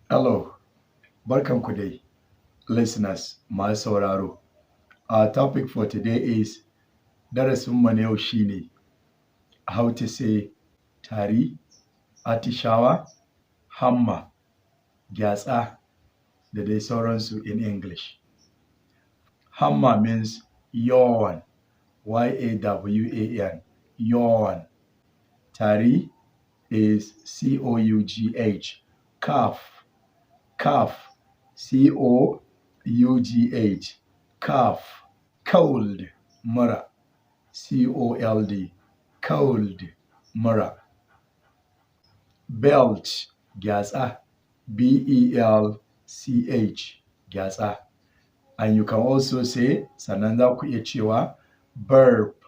Hello, barkanku dai, listeners masu sauraro. Our topic for today is darasinmu na yau shine how to say tari, atishawa, hamma, gyatsa da dai sauransu in English. Hamma means yawn, Y-A-W-A-N, yawn. Tari is C-O-U-G-H, cough, cough, C-O-U-G-H, cough. Cold, mura, C-O-L-D, cold, mura. Belch, gyatsa, B-E-L-C-H, gyatsa. And you can also say, sannan za ku iya cewa burp,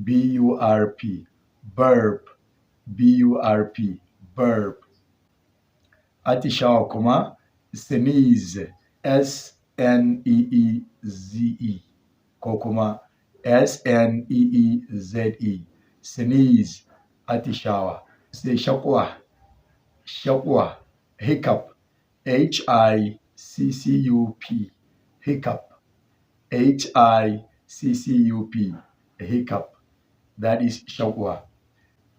B-U-R-P, burp, B-U-R-P, burp. Atishawa kuma sneeze, S-N-E-E-Z-E, ko kuma S-N-E-E-Z-E, sneeze, atishawa. Sai shakuwa, shakuwa, hiccup, H-I-C-C-U-P, hiccup, H-I-C-C-U-P, hiccup. That is shakuwa.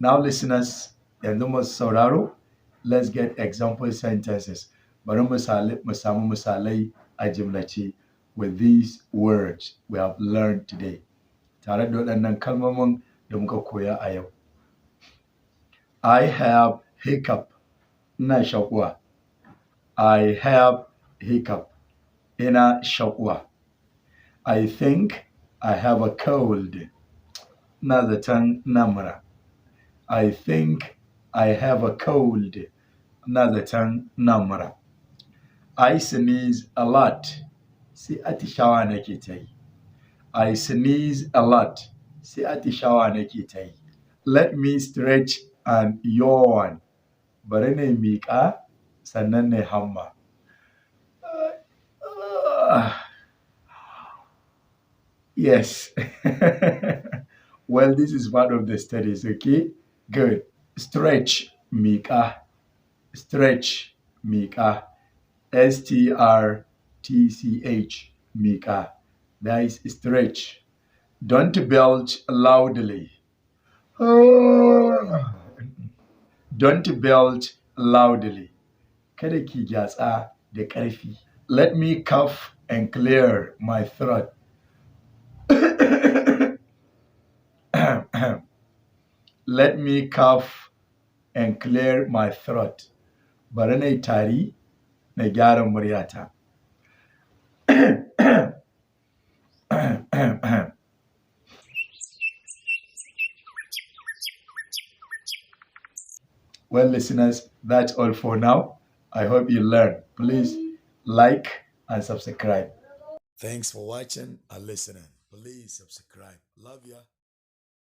Now listeners, yanzu masu sauraro, let's get example sentences. Bari mu samu misalai a jimlace with these words we have learned today. Tare da waɗannan kalmomin da muka koya a yau. I have hiccup. Ina shakuwa. I have hiccup. Ina shakuwa. I think I have a cold. Ina zaton ina mura. I think I have a cold. Ina zaton ina mura. I sneeze a lot. Sai atishawa nake ta yi. I sneeze a lot. Sai atishawa nake ta yi. Let me stretch and yawn. Bari na miƙa sannan na hamma. Yes. Well, this is part of the studies, okay? Good. Stretch, miƙa. Stretch, miƙa. S-T-R-T-C-H, miƙa. That is stretch. Don't belch loudly. Don't belch loudly. Kada ki gyatsa da ƙarfi. Let me cough and clear my throat. Let me cough and clear my throat. Bari na yi tari na gyara muryata. Well, listeners, that's all for now. I hope you learned. Please like and subscribe. Thanks for watching and listening. Please subscribe. Love ya.